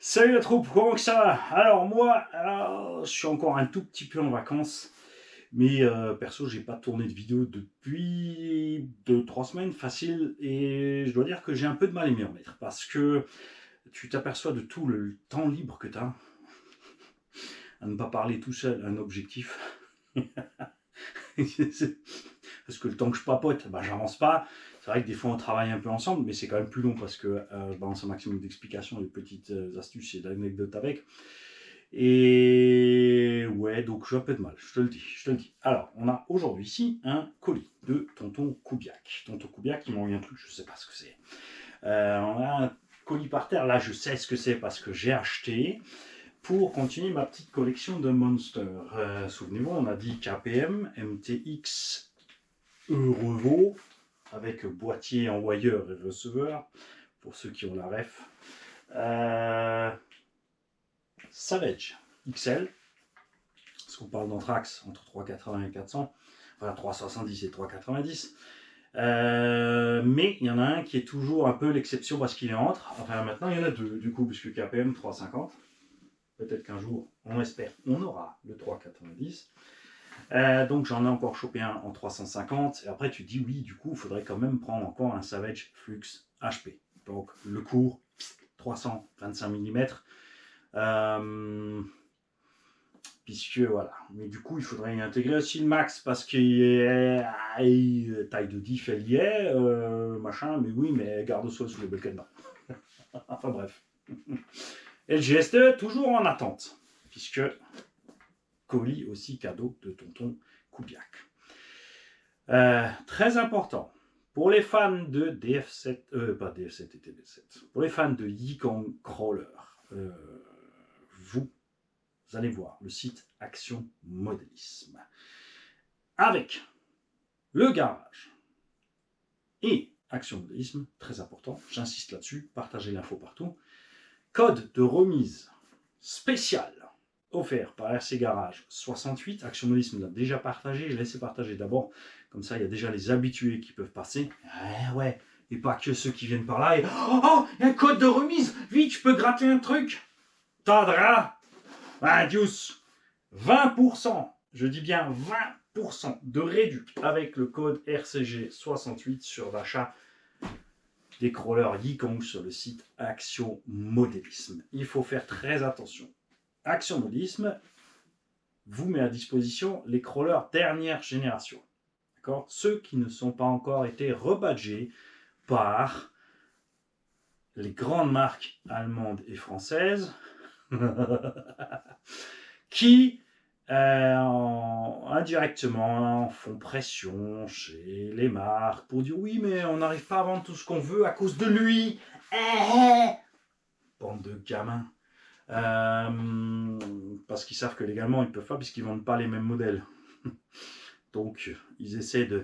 Salut la troupe, comment que ça va? Alors moi, je suis encore un tout petit peu en vacances, mais perso, j'ai pas tourné de vidéo depuis 2-3 semaines, facile, et je dois dire que j'ai un peu de mal à m'y remettre, parce que tu t'aperçois de tout le temps libre que tu as, à ne pas parler tout seul, un objectif. Parce que le temps que je papote, bah, j'avance pas. C'est vrai que des fois on travaille un peu ensemble, mais c'est quand même plus long parce que je balance un maximum d'explications, de petites astuces et d'anecdotes avec. Et ouais, donc j'ai un peu de mal, je te le dis, je te le dis. Alors, on a aujourd'hui ici un colis de Tonton Koubiak. Tonton Koubiak, il m'a envoyé un truc, je sais pas ce que c'est. On a un colis par terre, là je sais ce que c'est parce que j'ai acheté pour continuer ma petite collection de Monster. Souvenez-vous, on a dit KPM, MTX, Revo, avec boîtier, envoyeur et receveur, pour ceux qui ont la ref. Savage XL, parce qu'on parle d'Anthrax entre 3,80 et 400, enfin 3,70 et 3,90. Mais il y en a un qui est toujours un peu l'exception parce qu'il est entre. Enfin maintenant il y en a deux du coup, puisque KPM 3,50. Peut-être qu'un jour, on espère, on aura le 3,90. Donc j'en ai encore chopé un en 350. Et après tu te dis oui, du coup, il faudrait quand même prendre encore un Savage Flux HP. Donc le cours 325 mm. Puisque voilà, mais du coup il faudrait y intégrer aussi le max parce qu'il est taille de diff elle y est, machin, mais oui, mais garde au sol sous les bulkheads bas. Enfin bref. LGS2 toujours en attente, puisque colis aussi cadeau de Tonton Koubiak. Très important pour les fans de DF7, pas DF7 et TB7, pour les fans de Yikong Crawler, vous allez voir le site Action Modélisme. Avec le garage et Action Modélisme, très important, j'insiste là-dessus, partagez l'info partout. Code de remise spécial offert par RC Garage 68. Action Modélisme l'a déjà partagé, je laisse partager d'abord, comme ça il y a déjà les habitués qui peuvent passer. Ouais, et pas que ceux qui viennent par là et oh, il y a un code de remise, vite, je peux gratter un truc. Tadra, Dius, 20%, je dis bien 20% de réduc avec le code RCG68 sur l'achat des crawlers Yikong sur le site Action Modélisme. Il faut faire très attention. Action Modélisme vous met à disposition les crawlers dernière génération. D'accord ? Ceux qui ne sont pas encore été rebadgés par les grandes marques allemandes et françaises qui indirectement font pression chez les marques pour dire oui mais on n'arrive pas à vendre tout ce qu'on veut à cause de lui. Bande de gamins. Parce qu'ils savent que légalement ils peuvent pas puisqu'ils vendent pas les mêmes modèles. Donc ils essaient de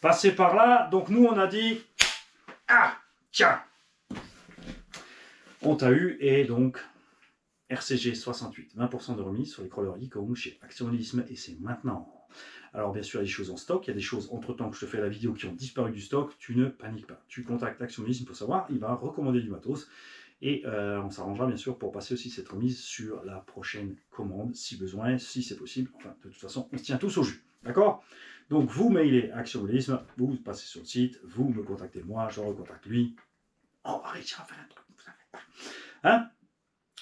passer par là. Donc nous on a dit tiens, on t'a eu et donc RCG 68, 20% de remise sur les crawlers Yikong chez Action Modélisme et c'est maintenant. Alors bien sûr il y a des choses en stock, il y a des choses entre temps que je te fais la vidéo qui ont disparu du stock, tu ne paniques pas. Tu contactes Action Modélisme pour savoir, il va recommander du matos et on s'arrangera bien sûr pour passer aussi cette remise sur la prochaine commande si besoin, si c'est possible. Enfin de toute façon on se tient tous au jus, d'accord? Donc vous mailez Action Modélisme, vous passez sur le site, vous me contactez moi, je recontacte lui. On va réussir à faire un truc, vous inquiétez pas. Hein?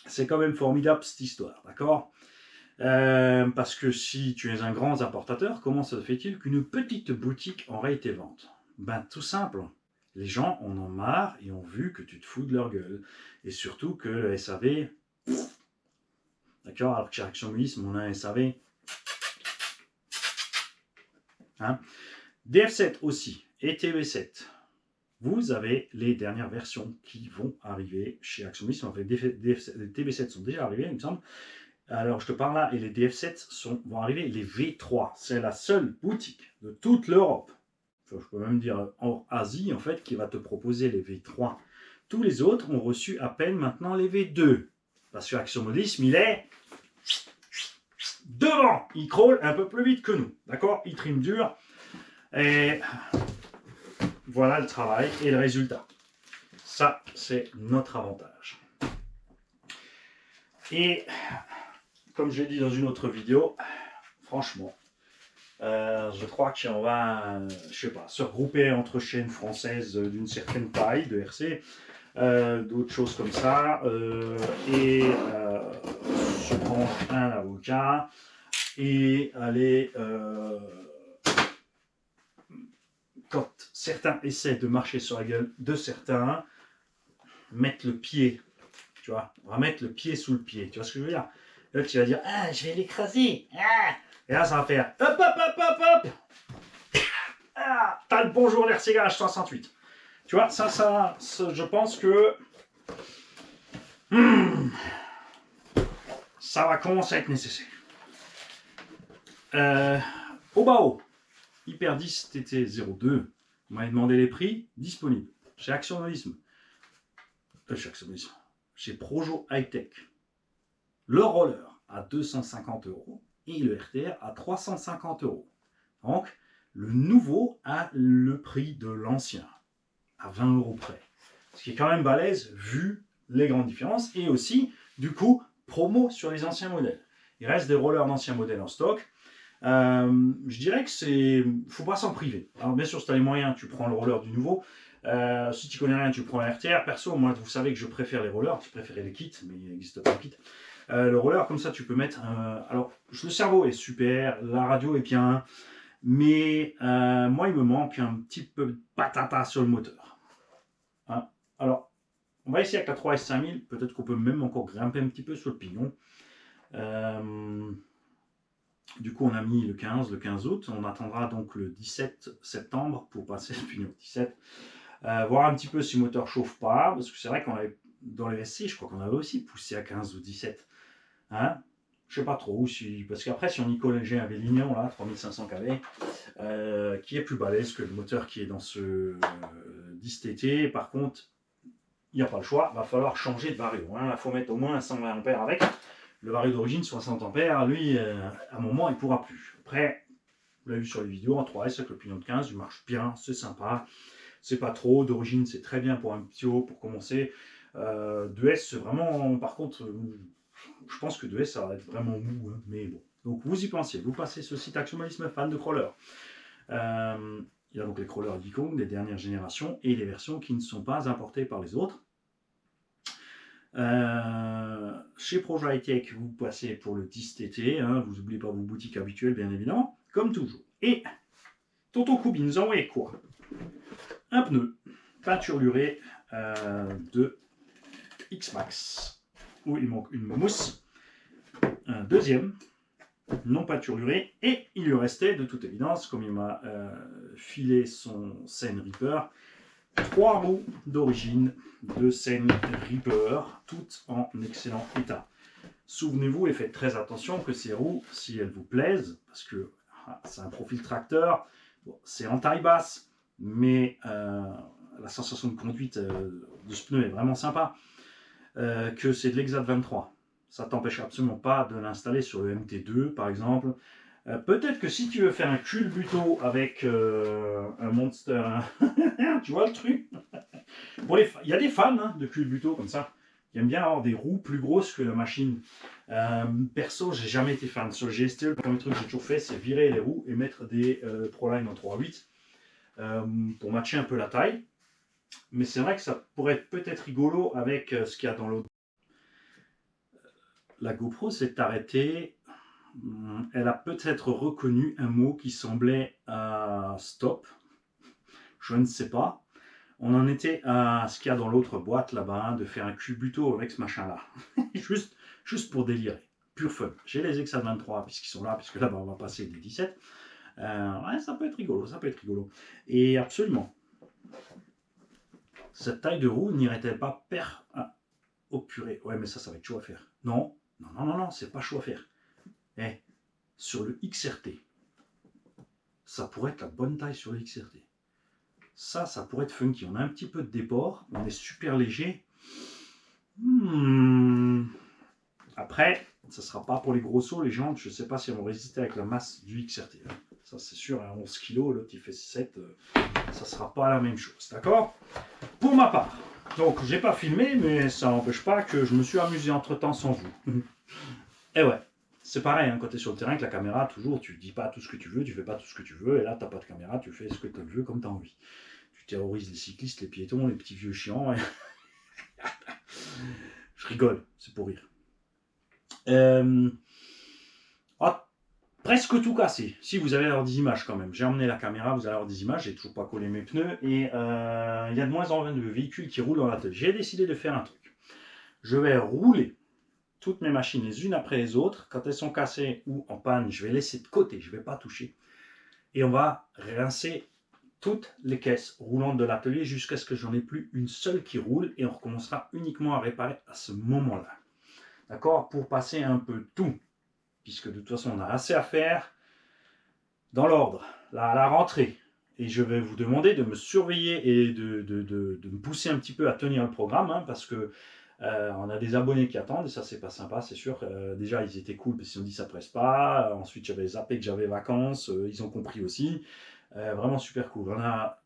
C'est quand même formidable cette histoire, d'accord? Parce que si tu es un grand importateur, comment se fait-il qu'une petite boutique aurait été vente? Ben tout simple, les gens en ont marre et ont vu que tu te fous de leur gueule. Et surtout que le SAV, d'accord, alors que chez Action Modélisme, on a un SAV. Hein? DF7 aussi et TB7. Vous avez les dernières versions qui vont arriver chez Action Modélisme. En fait, les TB7 sont déjà arrivés, il me semble. Alors, je te parle là, et les DF7 vont arriver, les V3. C'est la seule boutique de toute l'Europe, je peux même dire en Asie, en fait, qui va te proposer les V3. Tous les autres ont reçu à peine maintenant les V2. Parce que Action Modélisme, il est devant. Il crawl un peu plus vite que nous. D'accord? Il trime dur. Et voilà le travail et le résultat. Ça, c'est notre avantage. Et comme je l'ai dit dans une autre vidéo, franchement, je crois qu'on va, je sais pas, se regrouper entre chaînes françaises d'une certaine taille de RC, d'autres choses comme ça, et se prendre un avocat et aller, quand certains essaient de marcher sur la gueule de certains, mettre le pied, tu vois, on va mettre le pied sous le pied, tu vois ce que je veux dire? Là, tu vas dire, ah, je vais l'écraser, ah! Et là, ça va faire, hop, hop, hop, hop, hop! Ah, t'as le bonjour l'RCGH 68. Tu vois, ça, je pense que ça va commencer à être nécessaire. Au bas Hyper 10 TT 02. Vous m'avez demandé les prix disponibles chez Action Modélisme. Chez Projo High Tech. Le roller à 250 € et le RTR à 350 €. Donc, le nouveau a le prix de l'ancien, à 20 € près. Ce qui est quand même balèze vu les grandes différences et aussi, du coup, promo sur les anciens modèles. Il reste des rollers d'anciens modèles en stock. Je dirais que c'est, faut pas s'en priver. Alors bien sûr, si tu as les moyens, tu prends le roller du nouveau. Si tu connais rien, tu prends un RTR. Perso, moi, vous savez que je préfère les rollers. Je préférais les kits, mais il n'existe pas de kit. Le roller, comme ça, tu peux mettre. Alors, le cerveau est super, la radio est bien, mais moi, il me manque un petit peu de patata sur le moteur. Hein, alors, on va essayer avec la 3S 5000. Peut-être qu'on peut même encore grimper un petit peu sur le pignon. Du coup, on a mis le 15 août. On attendra donc le 17 septembre pour passer le pignon 17. Voir un petit peu si le moteur chauffe pas. Parce que c'est vrai qu'on avait, dans les SC, je crois qu'on avait aussi poussé à 15 ou 17. Hein, je sais pas trop. Parce qu'après, si on y colle un Avignon, là, 3500 kV, qui est plus balèze que le moteur qui est dans ce 10TT. Par contre, il n'y a pas le choix. Il va falloir changer de vario. Hein. Il faut mettre au moins un 120 ampères avec. Le vario d'origine, 60 ampères, lui, à un moment, il ne pourra plus. Après, vous l'avez vu sur les vidéos, en 3S avec le pignon de 15, il marche bien, c'est sympa. C'est pas trop. D'origine, c'est très bien pour un petit haut, pour commencer. 2S, c'est vraiment, par contre, je pense que 2S, ça va être vraiment mou. Hein, mais bon. Donc, vous y pensez. Vous passez ce site Action Modélisme fan de crawler. Il y a donc les crawlers Dikong des dernières générations et les versions qui ne sont pas importées par les autres. Chez Projo High Tech, vous passez pour le 10TT, hein, vous n'oubliez pas vos boutiques habituelles, bien évidemment, comme toujours. Et Tonton Koubi nous a envoyé quoi? Un pneu peinturluré de X-Max, où il manque une mousse, un deuxième non peinturluré, et il lui restait, de toute évidence, comme il m'a filé son Seine Reaper, 3 roues d'origine de Seine Reaper, toutes en excellent état. Souvenez-vous et faites très attention que ces roues, si elles vous plaisent, parce que c'est un profil tracteur, bon, c'est en taille basse, mais la sensation de conduite de ce pneu est vraiment sympa, que c'est de l'Exat 23. Ça ne t'empêche absolument pas de l'installer sur le MT2 par exemple. Peut-être que si tu veux faire un culbuto avec un Monster, tu vois le truc. Bon, il y a des fans hein, de culbuto comme ça, qui aiment bien avoir des roues plus grosses que la machine. Perso, j'ai jamais été fan. Sur le GST, le premier truc que j'ai toujours fait, c'est virer les roues et mettre des Proline en 3.8 pour matcher un peu la taille. Mais c'est vrai que ça pourrait être peut-être rigolo avec ce qu'il y a dans l'autre. La GoPro s'est arrêtée. Elle a peut-être reconnu un mot qui semblait stop. Je ne sais pas. On en était à ce qu'il y a dans l'autre boîte là-bas, de faire un culbuto avec ce machin-là. juste pour délirer. Pur fun. J'ai les Exat 23 puisqu'ils sont là, puisque là-bas on va passer des 17. Ouais, ça peut être rigolo, ça peut être rigolo. Et absolument. Cette taille de roue n'irait-elle pas oh purée. Ouais, mais ça va être chaud à faire. Non, c'est pas chaud à faire. Sur le XRT, ça pourrait être la bonne taille sur le XRT. Ça pourrait être funky. On a un petit peu de déport, on est super léger. Après, ça ne sera pas pour les gros sauts, les jantes. Je ne sais pas si elles vont résister avec la masse du XRT. Ça, c'est sûr, à 11 kg, l'autre il fait 7. Ça ne sera pas la même chose. D'accord? Pour ma part, Donc, j'ai pas filmé, mais ça n'empêche pas que je me suis amusé entre-temps sans vous. Et ouais, c'est pareil, hein, quand tu es sur le terrain avec la caméra, toujours, tu dis pas tout ce que tu veux, tu fais pas tout ce que tu veux, et là, t'as pas de caméra, tu fais ce que tu veux comme tu as envie. Tu terrorises les cyclistes, les piétons, les petits vieux chiants. Et... je rigole, c'est pour rire. Ah, presque tout cassé. Si vous allez avoir des images quand même. J'ai emmené la caméra, vous allez avoir des images. J'ai toujours pas collé mes pneus. Et il y a de moins en moins de véhicules qui roulent dans l'atelier. J'ai décidé de faire un truc. Je vais rouler toutes mes machines les unes après les autres. Quand elles sont cassées ou en panne, je vais laisser de côté. Je ne vais pas toucher. Et on va rincer toutes les caisses roulantes de l'atelier jusqu'à ce que j'en ai plus une seule qui roule. Et on recommencera uniquement à réparer à ce moment-là. D'accord? Pour passer un peu tout. Puisque de toute façon, on a assez à faire. Dans l'ordre, la rentrée. Et je vais vous demander de me surveiller et de me pousser un petit peu à tenir le programme, hein, parce que on a des abonnés qui attendent, et ça, c'est pas sympa, c'est sûr. Déjà, ils étaient cool, parce qu'ils ont dit ça presse pas. Ensuite, j'avais zappé que j'avais vacances, ils ont compris aussi. Vraiment super cool. On a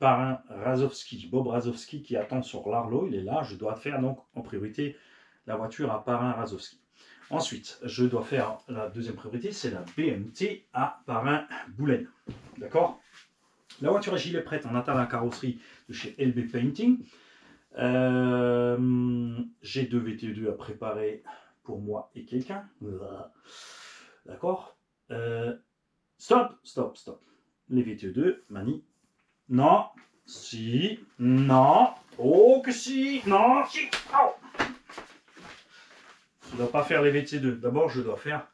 Parrain Razowski, Bob Razowski, qui attend sur l'Arlo, il est là. Je dois faire donc en priorité la voiture à Parrain Razowski. Ensuite, je dois faire la deuxième priorité, c'est la BMT à Parrain Boulen. D'accord? La voiture à gilet prête, on attend la carrosserie de chez LB Painting. J'ai 2 VT2 à préparer pour moi et quelqu'un. D'accord? Stop. Les VT2, Mani. Non. Si. Non. Oh que si. Non. Si. Oh. Je ne dois pas faire les VT2. D'abord, je dois faire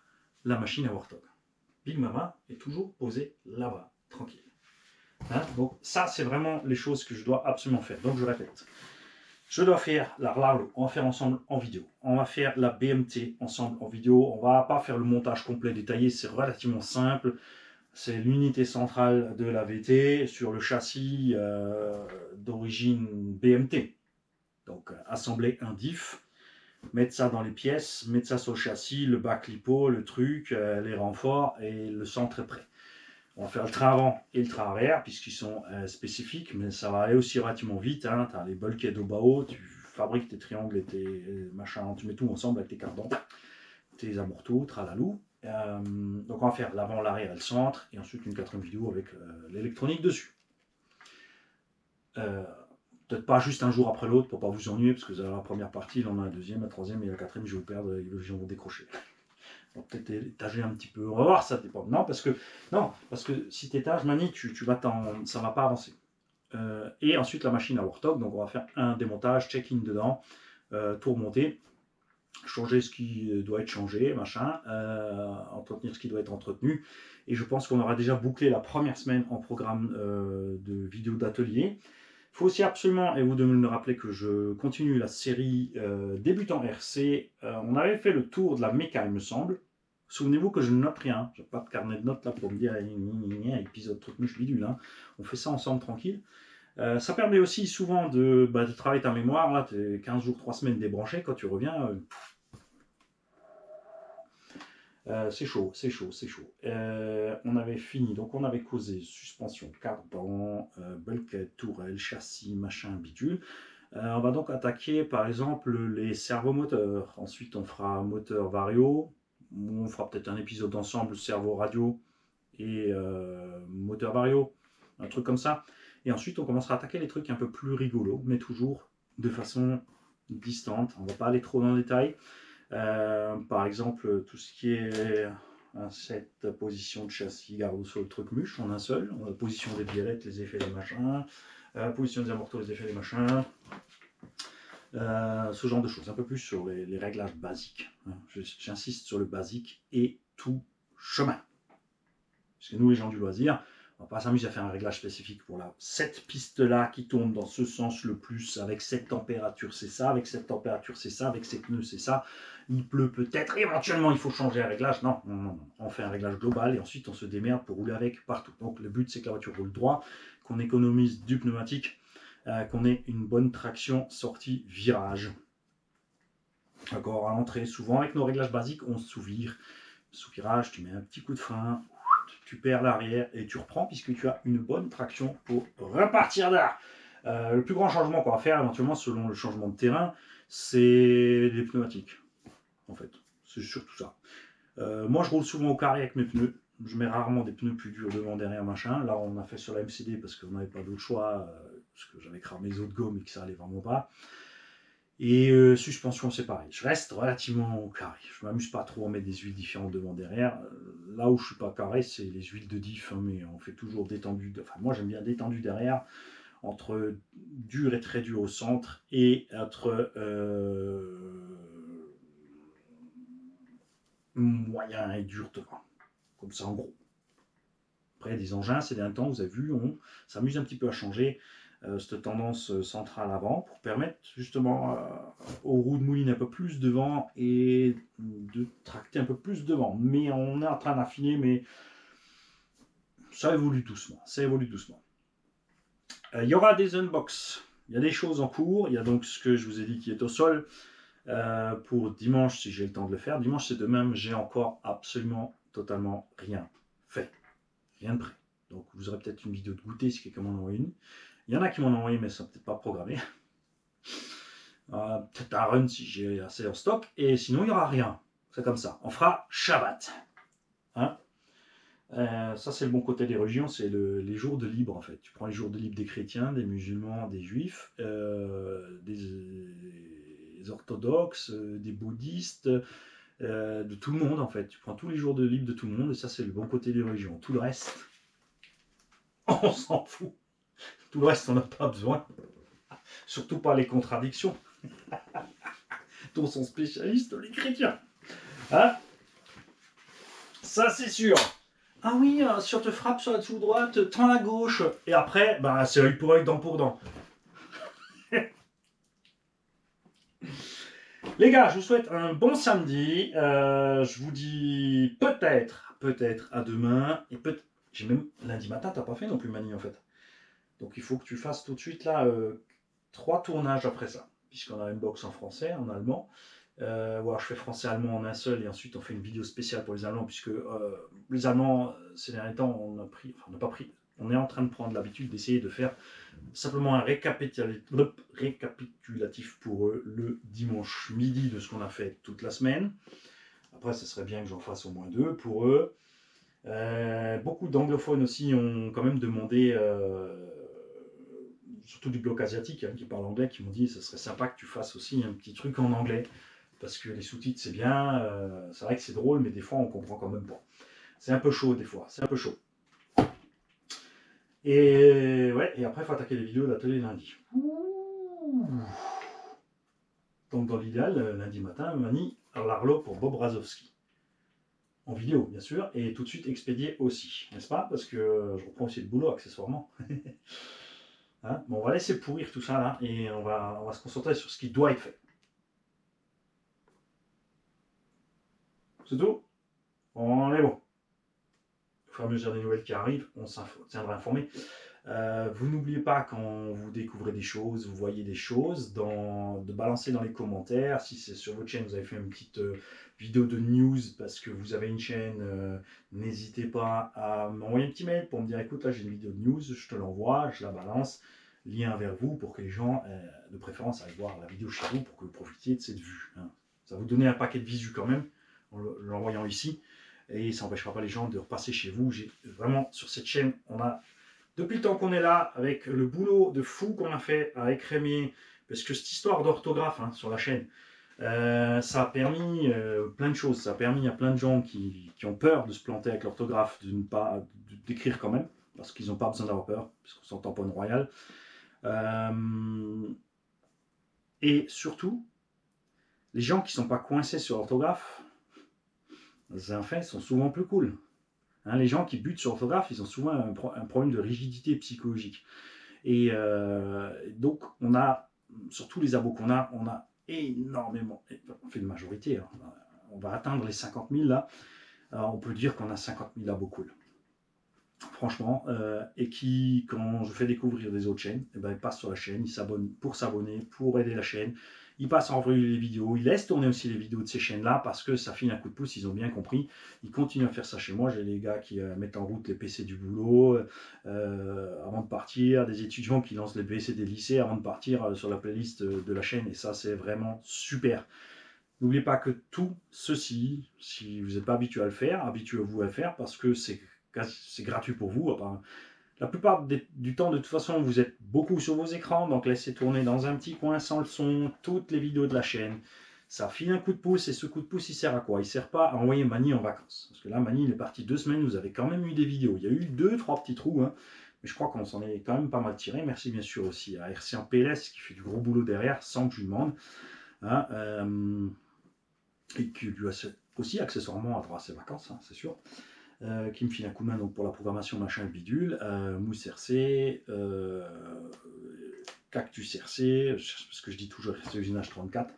la machine à Warthog. Big Mama est toujours posée là-bas, tranquille. Hein? Donc ça, c'est vraiment les choses que je dois absolument faire. Donc je répète. Je dois faire la Rlalo, on va faire ensemble en vidéo. On va faire la BMT ensemble en vidéo. On va pas faire le montage complet détaillé, c'est relativement simple. C'est l'unité centrale de la VT sur le châssis d'origine BMT. Donc assembler un diff, mettre ça dans les pièces, mettre ça sur le châssis, le bac lipo, le truc, les renforts et le centre est prêt. On va faire le train avant et le train arrière puisqu'ils sont spécifiques, mais ça va aller aussi relativement vite. Hein. Tu as les bulkheads au bas haut, tu fabriques tes triangles et tes machins, tu mets tout ensemble avec tes cardans, tes amortos, tralalou. Donc on va faire l'avant, l'arrière et le centre, et ensuite une quatrième vidéo avec l'électronique dessus. Peut-être pas juste un jour après l'autre pour pas vous ennuyer, parce que vous avez la première partie, il en a la deuxième, la troisième et la quatrième, je vais vous perdre, les gens vont décrocher. On va peut-être étager un petit peu, on va voir, ça dépend. Non, parce que si tu étages, Mani, ça va pas avancer. Et ensuite la machine à Warthog, donc on va faire un démontage, check-in dedans, tout remonter, changer ce qui doit être changé, machin, entretenir ce qui doit être entretenu. Et je pense qu'on aura déjà bouclé la première semaine en programme de vidéos d'atelier. Il faut aussi absolument, et vous devez me rappeler que je continue la série débutant RC. On avait fait le tour de la méca, il me semble. Souvenez-vous que je ne note rien. Je n'ai pas de carnet de notes là pour me dire épisode truc mouche bidule. Hein. On fait ça ensemble tranquille. Ça permet aussi souvent de travailler ta mémoire. Là, tu es 15 jours, 3 semaines débranché. Quand tu reviens, c'est chaud. On avait fini, donc on avait causé suspension, cardan, bulkhead, tourelle, châssis, machin, bidule. On va donc attaquer par exemple les servomoteurs. Ensuite, on fera moteur vario. On fera peut-être un épisode ensemble servo radio et moteur vario, un truc comme ça. Et ensuite, on commencera à attaquer les trucs un peu plus rigolos, mais toujours de façon distante. On ne va pas aller trop dans le détail. Par exemple, tout ce qui est cette position de châssis, garde sur le truc muche en un seul, position des biellettes, les effets des machins, position des amortos, les effets des machins, ce genre de choses, un peu plus sur les réglages basiques. J'insiste sur le basique et tout chemin. Parce que nous, les gens du loisir, on ne va pas s'amuser à faire un réglage spécifique pour cette piste-là qui tourne dans ce sens le plus, avec cette température, c'est ça, avec cette température, c'est ça, avec ces pneus, c'est ça. Il pleut peut-être, éventuellement, il faut changer un réglage. Non. On fait un réglage global et ensuite, on se démerde pour rouler avec partout. Donc, le but, c'est que la voiture roule droit, qu'on économise du pneumatique, qu'on ait une bonne traction sortie virage. D'accord, à l'entrée, souvent, avec nos réglages basiques, on se sous-vire. Sous virage, tu mets un petit coup de frein, tu perds l'arrière et tu reprends puisque tu as une bonne traction pour repartir là. Le plus grand changement qu'on va faire éventuellement selon le changement de terrain, c'est les pneumatiques, en fait. C'est surtout ça. Moi, je roule souvent au carré avec mes pneus. Je mets rarement des pneus plus durs devant, derrière, machin. Là, on a fait sur la MCD parce qu'on n'avait pas d'autre choix, parce que j'avais cramé les autres gommes et que ça allait vraiment pas. Et suspension, c'est pareil. Je reste relativement au carré. Je m'amuse pas trop à mettre des huiles différentes devant, derrière. Là où je suis pas carré, c'est les huiles de diff, hein, mais on fait toujours détendu. Enfin, moi, j'aime bien détendu derrière, entre dur et très dur au centre, et entre moyen et dur devant. Comme ça, en gros. Après, des engins, ces derniers temps, vous avez vu, on s'amuse un petit peu à changer cette tendance centrale avant pour permettre justement aux roues de mouline un peu plus devant et de tracter un peu plus devant. Mais on est en train d'affiner, mais ça évolue doucement. Ça évolue doucement. Il y aura des unbox. Il y a des choses en cours. Il y a donc ce que je vous ai dit qui est au sol. Pour dimanche, si j'ai le temps de le faire. Dimanche, c'est de même. J'ai encore absolument, totalement rien fait. Rien de prêt. Donc vous aurez peut-être une vidéo de goûter si quelqu'un m'en envoie une. Il y en a qui m'en ont envoyé, mais ça n'est peut-être pas programmé. Peut-être un run si j'ai assez en stock. Et sinon, il n'y aura rien. C'est comme ça. On fera Shabbat. Hein, ça, c'est le bon côté des religions, c'est les jours de libre, en fait. Tu prends les jours de libre des chrétiens, des musulmans, des juifs, des orthodoxes, des bouddhistes, de tout le monde, en fait. Tu prends tous les jours de libre de tout le monde, et ça, c'est le bon côté des religions. Tout le reste, on s'en fout. Tout le reste, on n'a pas besoin. Surtout pas les contradictions dont sont spécialistes les chrétiens. Hein, ça, c'est sûr. Ah oui, si on te frappe sur la dessous droite, tends à gauche. Et après, bah, c'est œil pour œil, dent pour dent. Les gars, je vous souhaite un bon samedi. Je vous dis peut-être à demain. Et j'ai même lundi matin, t'as pas fait non plus Mani en fait. Donc il faut que tu fasses tout de suite là 3 tournages après ça, puisqu'on a une box en français, en allemand. Voilà, je fais français-allemand en un seul et ensuite on fait une vidéo spéciale pour les Allemands, puisque les Allemands, ces derniers temps, on n'a pas pris, on est en train de prendre l'habitude d'essayer de faire simplement un récapitulatif pour eux le dimanche midi de ce qu'on a fait toute la semaine. Après, ce serait bien que j'en fasse au moins 2 pour eux. Beaucoup d'anglophones aussi ont quand même demandé, surtout du bloc asiatique hein, qui parle anglais, qui m'ont dit ce serait sympa que tu fasses aussi un petit truc en anglais. Parce que les sous-titres c'est bien, c'est vrai que c'est drôle, mais des fois on comprend quand même pas. C'est un peu chaud des fois, c'est un peu chaud. Et ouais, et après il faut attaquer les vidéos d'atelier lundi. Donc dans l'idéal, lundi matin, Mani Larlo pour Bob Razowski. En vidéo bien sûr, et tout de suite expédié aussi, n'est-ce pas? Parce que je reprends aussi le boulot accessoirement. Hein, bon, on va laisser pourrir tout ça là, et on va se concentrer sur ce qui doit être fait. C'est tout? On est bon. Au fur et à mesure des nouvelles qui arrivent, on tiendra informé. Vous n'oubliez pas quand vous découvrez des choses, vous voyez des choses, de balancer dans les commentaires. Si c'est sur votre chaîne, vous avez fait une petite vidéo de news parce que vous avez une chaîne, n'hésitez pas à m'envoyer un petit mail pour me dire écoute, là j'ai une vidéo de news, je te l'envoie, je la balance, lien vers vous pour que les gens, de préférence, aillent voir la vidéo chez vous pour que vous profitiez de cette vue. Hein. Ça va vous donner un paquet de visu quand même en l'envoyant ici. Et ça n'empêchera pas les gens de repasser chez vous. Vraiment, sur cette chaîne, on a, depuis le temps qu'on est là, avec le boulot de fou qu'on a fait avec Rémi, parce que cette histoire d'orthographe hein, sur la chaîne, ça a permis plein de choses. Ça a permis à plein de gens qui ont peur de se planter avec l'orthographe, d'écrire quand même, parce qu'ils n'ont pas besoin d'avoir peur, parce qu'on s'entend pas une royale. Et surtout, les gens qui ne sont pas coincés sur l'orthographe, en fait, sont souvent plus cool. Hein, les gens qui butent sur l'orthographe, ils ont souvent un problème de rigidité psychologique. Et donc, on a, sur tous les abos qu'on a, on a énormément, on fait une majorité, hein, on va atteindre les 50 000 là. Alors, on peut dire qu'on a 50 000 abos cool. Franchement, et qui, quand je fais découvrir des autres chaînes, eh ben, ils passent sur la chaîne, ils s'abonnent pour s'abonner, pour aider la chaîne. il passe en revue les vidéos, il laisse tourner aussi les vidéos de ces chaînes-là parce que ça file un coup de pouce, ils ont bien compris. Ils continuent à faire ça chez moi. J'ai les gars qui mettent en route les PC du boulot avant de partir, des étudiants qui lancent les PC des lycées avant de partir sur la playlist de la chaîne et ça, c'est vraiment super. N'oubliez pas que tout ceci, si vous n'êtes pas habitué à le faire, habituez-vous à le faire parce que c'est gratuit pour vous. Enfin, la plupart du temps, de toute façon, vous êtes beaucoup sur vos écrans, donc laissez tourner dans un petit coin sans le son toutes les vidéos de la chaîne. Ça file un coup de pouce, et ce coup de pouce, il sert à quoi? Il ne sert pas à envoyer Mani en vacances. Parce que là, Mani, il est parti 2 semaines, vous avez quand même eu des vidéos. Il y a eu 2-3 petits trous, hein, mais je crois qu'on s'en est quand même pas mal tiré. Merci bien sûr aussi à RC en PLS qui fait du gros boulot derrière, sans que je lui demande. Hein, et qui lui a aussi accessoirement à droit à ses vacances, hein, c'est sûr. Qui me file un coup de main donc, pour la programmation machin bidule, Mousse RC, Cactus RC, ce que je dis toujours RC Usinage 34.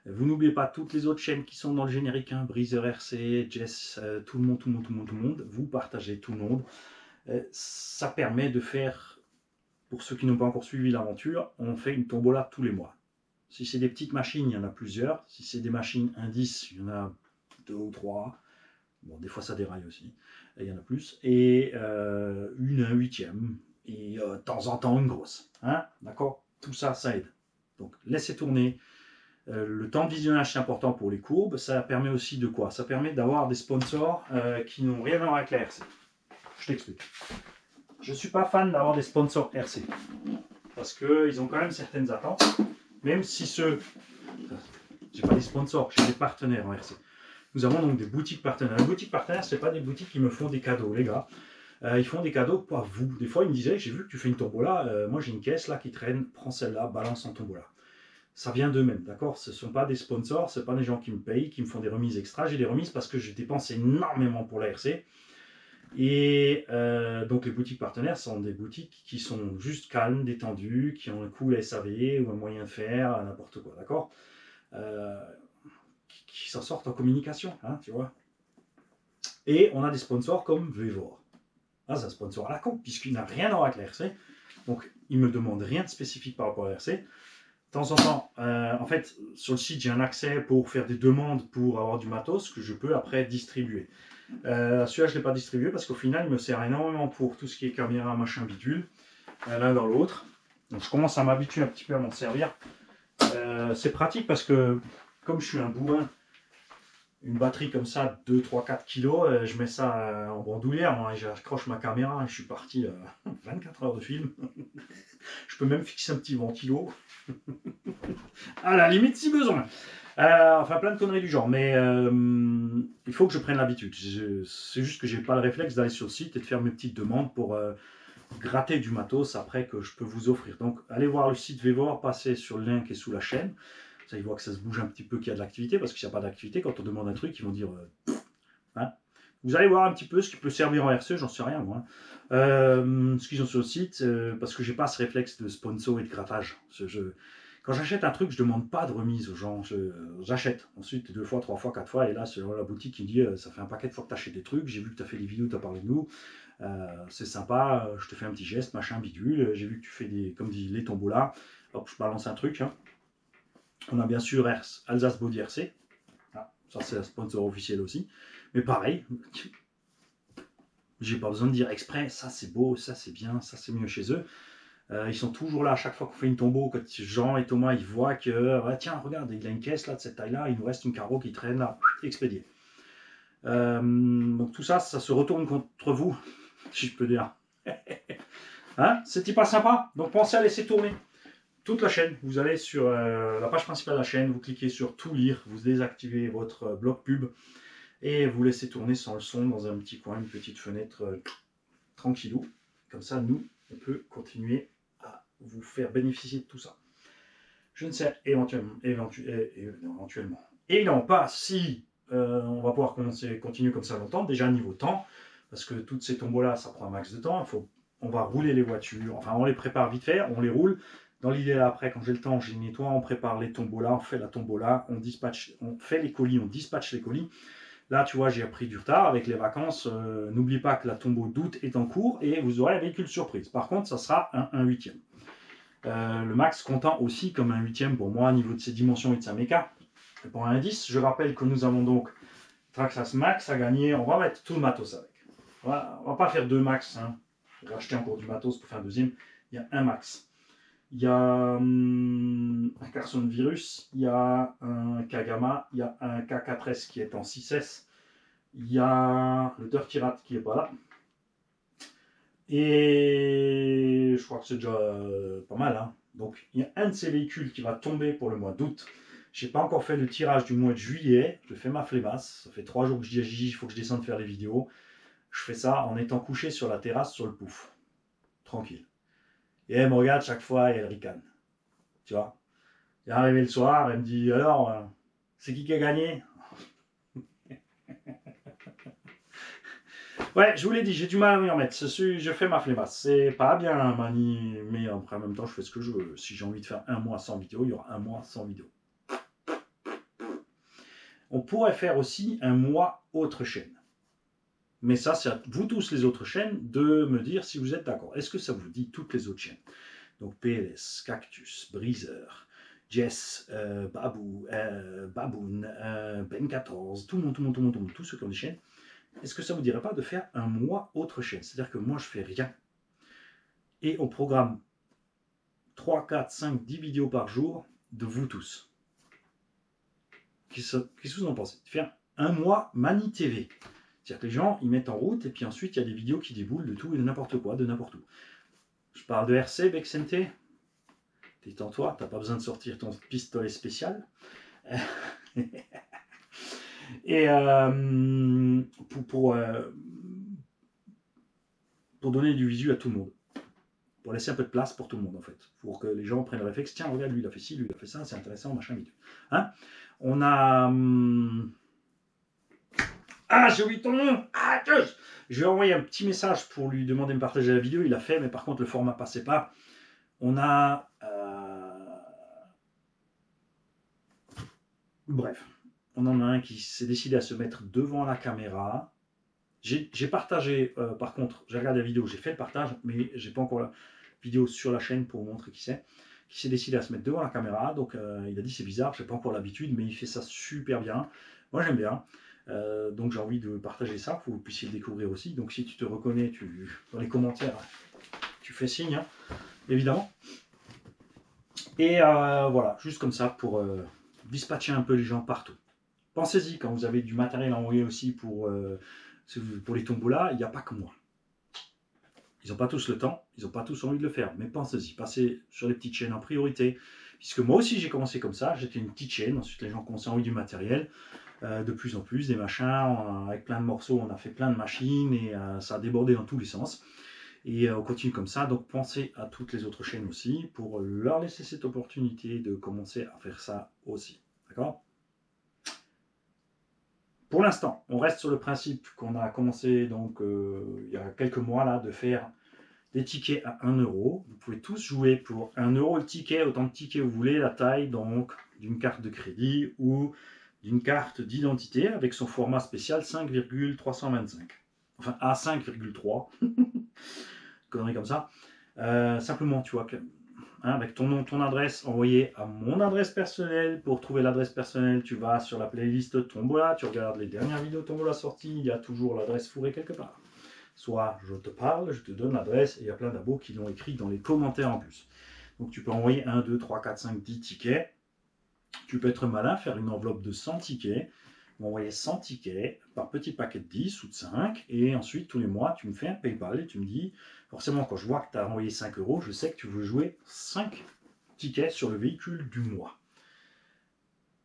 Vous n'oubliez pas toutes les autres chaînes qui sont dans le générique, hein, Breezer RC, Jess, tout le monde, vous partagez tout le monde. Ça permet de faire, pour ceux qui n'ont pas encore suivi l'aventure, on fait une tombola tous les mois. Si c'est des petites machines, il y en a plusieurs. Si c'est des machines indices, il y en a 2 ou 3. Bon, des fois ça déraille aussi, il y en a plus, et un huitième, et de temps en temps une grosse, hein, d'accord? Tout ça, ça aide. Donc laissez tourner. Le temps de visionnage c'est important pour les courbes, ça permet aussi de quoi? Ça permet d'avoir des sponsors qui n'ont rien à voir avec la RC. Je t'explique. Je ne suis pas fan d'avoir des sponsors RC, parce qu'ils ont quand même certaines attentes, même si ceux... J'ai pas des sponsors, j'ai des partenaires en RC. Nous avons donc des boutiques partenaires. Les boutiques partenaires, ce n'est pas des boutiques qui me font des cadeaux, les gars. Ils font des cadeaux pour vous. Des fois, ils me disaient, j'ai vu que tu fais une tombola, moi j'ai une caisse là qui traîne, prends celle-là, balance en tombola. Ça vient d'eux-mêmes, d'accord? Ce ne sont pas des sponsors, ce ne sont pas des gens qui me payent, qui me font des remises extra. J'ai des remises parce que je dépense énormément pour la RC. Et donc les boutiques partenaires sont des boutiques qui sont juste calmes, détendues, qui ont un coût SAV ou un moyen de faire, n'importe quoi, d'accord? Qui s'en sortent en communication, hein, tu vois. Et on a des sponsors comme Vevor. Ah, c'est un sponsor à la con, puisqu'il n'a rien à voir avec la RC. Donc, il ne me demande rien de spécifique par rapport à la RC. De temps en temps, en fait, sur le site, j'ai un accès pour faire des demandes pour avoir du matos que je peux après distribuer. Celui-là, je ne l'ai pas distribué parce qu'au final, il me sert énormément pour tout ce qui est caméra, machin, bidule, l'un dans l'autre. Donc, je commence à m'habituer un petit peu à m'en servir. C'est pratique parce que, comme je suis un bourrin, une batterie comme ça, 2, 3, 4 kilos, je mets ça en bandoulière, moi, et j'accroche ma caméra, et je suis parti 24 heures de film. Je peux même fixer un petit ventilo, à la limite si besoin. Enfin, plein de conneries du genre, mais il faut que je prenne l'habitude. C'est juste que j'ai pas le réflexe d'aller sur le site et de faire mes petites demandes pour gratter du matos après que je peux vous offrir. Donc, allez voir le site Vevor, passez sur le lien qui est sous la chaîne. Ça, ils voient que ça se bouge un petit peu, qu'il y a de l'activité, parce qu'il n'y a pas d'activité, quand on demande un truc, ils vont dire hein. Vous allez voir un petit peu ce qui peut servir en RC, j'en sais rien moi. Ce qu'ils ont sur le site, parce que j'ai pas ce réflexe de sponsor et de grattage. Quand j'achète un truc, je demande pas de remise aux gens, j'achète. Ensuite, 2 fois, 3 fois, 4 fois, et là, c'est la boutique qui me dit ça fait un paquet de fois que tu achètes des trucs, j'ai vu que tu as fait des vidéos, tu as parlé de nous, c'est sympa, je te fais un petit geste, machin, bidule, j'ai vu que tu fais des, comme dit, les tombolas, hop, je balance un truc, hein. On a bien sûr Alsace Body RC. Ah, ça, c'est un sponsor officiel aussi. Mais pareil, j'ai pas besoin de dire exprès, ça c'est beau, ça c'est bien, ça c'est mieux chez eux. Ils sont toujours là à chaque fois qu'on fait une tombeau. Quand Jean et Thomas ils voient que tiens, regarde, il a une caisse là de cette taille-là, il nous reste une carreau qui traîne là, expédié. Donc tout ça, ça se retourne contre vous, si je peux dire. Hein, c'était pas sympa? Donc pensez à laisser tourner toute la chaîne. Vous allez sur la page principale de la chaîne, vous cliquez sur tout lire, vous désactivez votre bloc pub et vous laissez tourner sans le son dans un petit coin, une petite fenêtre tranquillou. Comme ça, nous, on peut continuer à vous faire bénéficier de tout ça. Je ne sais éventuellement évidemment pas si on va pouvoir continuer comme ça longtemps, déjà niveau temps, parce que toutes ces tombolas, ça prend un max de temps. On va rouler les voitures, enfin on les prépare vite fait, on les roule. Dans l'idée là, après, quand j'ai le temps, je les nettoie, on prépare les tombolas, on fait la tombola, on fait les colis, on dispatche les colis. Là, tu vois, j'ai pris du retard avec les vacances. N'oubliez pas que la tombeau d'août est en cours et vous aurez un véhicule surprise. Par contre, ça sera un 1/8. Le max comptant aussi comme un 8e pour moi au niveau de ses dimensions et de sa méca. Et pour un 10, je rappelle que nous avons donc Traxxas Max à gagner. On va mettre tout le matos avec. On va pas faire 2 max. Hein. Je vais racheter encore du matos pour faire un deuxième. Il y a un max. Il y a un Carson Virus, il y a un Kagama, il y a un K4S qui est en 6S, il y a le Dirty Rat qui est pas là. Et je crois que c'est déjà pas mal. Hein. Donc il y a un de ces véhicules qui va tomber pour le mois d'août. Je n'ai pas encore fait le tirage du mois de juillet. Je fais ma flémasse. Ça fait 3 jours que je dis à Gigi, il faut que je descende faire les vidéos. Je fais ça en étant couché sur la terrasse, sur le pouf. Tranquille. Et elle me regarde chaque fois et elle ricane. Tu vois. Elle est arrivée le soir, elle me dit alors, c'est qui a gagné? Ouais, je vous l'ai dit, j'ai du mal à m'y remettre. Je fais ma flémasse. C'est pas bien, Mani, mais après, en même temps, je fais ce que je veux. Si j'ai envie de faire un mois sans vidéo, il y aura un mois sans vidéo. On pourrait faire aussi un mois autre chaîne. Mais ça, c'est à vous tous les autres chaînes de me dire si vous êtes d'accord. Est-ce que ça vous dit toutes les autres chaînes? Donc PLS, Cactus, Breezer, Jess, Babou, Baboon, Ben 14, tout le monde, tous ceux qui ont des chaînes. Est-ce que ça ne vous dirait pas de faire un mois autre chaîne? C'est-à-dire que moi, je fais rien. Et on programme 3, 4, 5, 10 vidéos par jour de vous tous. Qu'est-ce que vous en pensez? De faire un mois Mani TV. C'est-à-dire que les gens, ils mettent en route et puis ensuite, il y a des vidéos qui déboulent de tout et de n'importe quoi, de n'importe où. Je parle de RC, Bexente. Détends-toi, t'as pas besoin de sortir ton pistolet spécial. Et pour donner du visu à tout le monde. Pour laisser un peu de place pour tout le monde, en fait. Pour que les gens prennent le réflexe. Tiens, regarde, lui, il a fait ci, lui, il a fait ça, c'est intéressant, machin, vidéo. Hein? On a... Ah, j'ai oublié ton nom. Ah, je lui ai envoyé un petit message pour lui demander de me partager la vidéo. Il a fait, mais par contre, le format passait pas. On a... Bref. On en a un qui s'est décidé à se mettre devant la caméra. J'ai partagé, par contre, j'ai regardé la vidéo, j'ai fait le partage, mais j'ai pas encore la vidéo sur la chaîne pour vous montrer qui c'est. Qui s'est décidé à se mettre devant la caméra, donc il a dit c'est bizarre, j'ai pas encore l'habitude, mais il fait ça super bien. Moi j'aime bien, donc j'ai envie de partager ça pour que vous puissiez le découvrir aussi. Donc si tu te reconnais, dans les commentaires, tu fais signe, hein, évidemment. Et voilà, juste comme ça pour dispatcher un peu les gens partout. Pensez-y quand vous avez du matériel à envoyer aussi pour les tombolas, il n'y a pas que moi. Ils n'ont pas tous le temps, ils n'ont pas tous envie de le faire, mais pensez-y, passez sur les petites chaînes en priorité, puisque moi aussi j'ai commencé comme ça, j'étais une petite chaîne, ensuite les gens commençaient à envoyer du matériel, de plus en plus, des machins, avec plein de morceaux, on a fait plein de machines, et ça a débordé dans tous les sens, et on continue comme ça, donc pensez à toutes les autres chaînes aussi, pour leur laisser cette opportunité de commencer à faire ça aussi, d'accord ? Pour l'instant, on reste sur le principe qu'on a commencé donc il y a quelques mois là de faire des tickets à 1 euro. Vous pouvez tous jouer pour 1 euro le ticket, autant de tickets vous voulez, la taille donc d'une carte de crédit ou d'une carte d'identité avec son format spécial 5,325. Enfin à 5,3. Connerie comme ça. Simplement, tu vois, avec ton nom, ton adresse, envoyé à mon adresse personnelle. Pour trouver l'adresse personnelle, tu vas sur la playlist Tombola, tu regardes les dernières vidéos Tombola sorties, il y a toujours l'adresse fourrée quelque part. Soit je te parle, je te donne l'adresse, et il y a plein d'abos qui l'ont écrit dans les commentaires en plus. Donc tu peux envoyer 1, 2, 3, 4, 5, 10 tickets. Tu peux être malin, faire une enveloppe de 100 tickets, m'envoyer 100 tickets par petit paquet de 10 ou de 5, et ensuite tous les mois tu me fais un PayPal et tu me dis, forcément quand je vois que tu as envoyé 5 euros, je sais que tu veux jouer 5 tickets sur le véhicule du mois.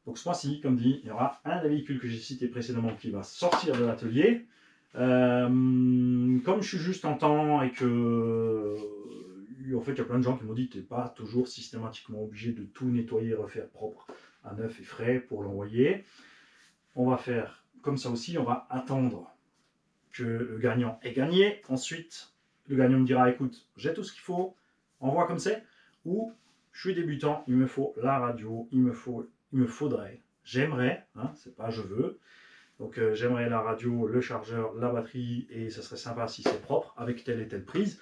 Donc ce mois-ci, comme dit, il y aura un des véhicules que j'ai cité précédemment qui va sortir de l'atelier. Comme je suis juste en temps et que en fait il y a plein de gens qui m'ont dit que tu n'es pas toujours systématiquement obligé de tout nettoyer et refaire propre à neuf et frais pour l'envoyer. On va faire comme ça aussi, on va attendre que le gagnant ait gagné. Ensuite, le gagnant me dira écoute, j'ai tout ce qu'il faut, envoie comme c'est, ou je suis débutant, il me faut la radio, il me faudrait, j'aimerais, hein, c'est pas je veux. Donc j'aimerais la radio, le chargeur, la batterie, et ça serait sympa si c'est propre, avec telle et telle prise.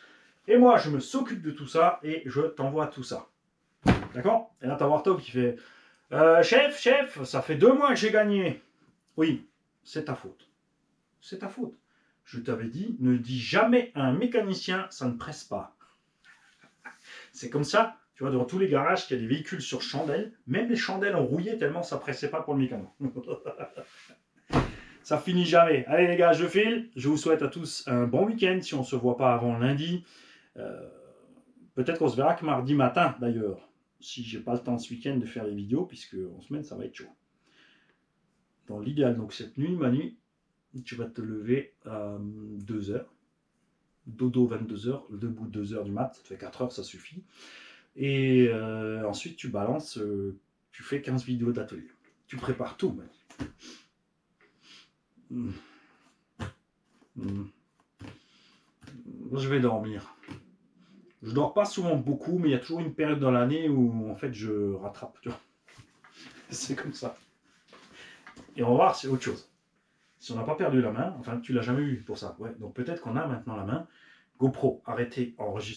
Et moi, je me s'occupe de tout ça et je t'envoie tout ça. D'accord? Et là, tu vas voir Tom qui fait chef, ça fait 2 mois que j'ai gagné. Oui, c'est ta faute. C'est ta faute. Je t'avais dit, ne dis jamais à un mécanicien, ça ne presse pas. C'est comme ça, tu vois, dans tous les garages, qu'il y a des véhicules sur chandelle, même les chandelles ont rouillé tellement ça ne pressait pas pour le mécano. Ça finit jamais. Allez les gars, je file. Je vous souhaite à tous un bon week-end si on ne se voit pas avant lundi. Peut-être qu'on se verra que mardi matin d'ailleurs, si j'ai pas le temps ce week-end de faire les vidéos, puisque en semaine ça va être chaud. Dans l'idéal, donc cette nuit, Manu, tu vas te lever à 2h. Dodo 22h, debout 2h du mat, ça te fait 4h, ça suffit. Et ensuite tu balances, tu fais 15 vidéos d'atelier. Tu prépares tout, Manu. Je vais dormir. Je dors pas souvent beaucoup, mais il y a toujours une période dans l'année où en fait je rattrape. Tu vois. C'est comme ça. Et on va voir, c'est autre chose. Si on n'a pas perdu la main, enfin tu l'as jamais eu pour ça. Ouais, donc peut-être qu'on a maintenant la main. GoPro, arrêtez, enregistrez.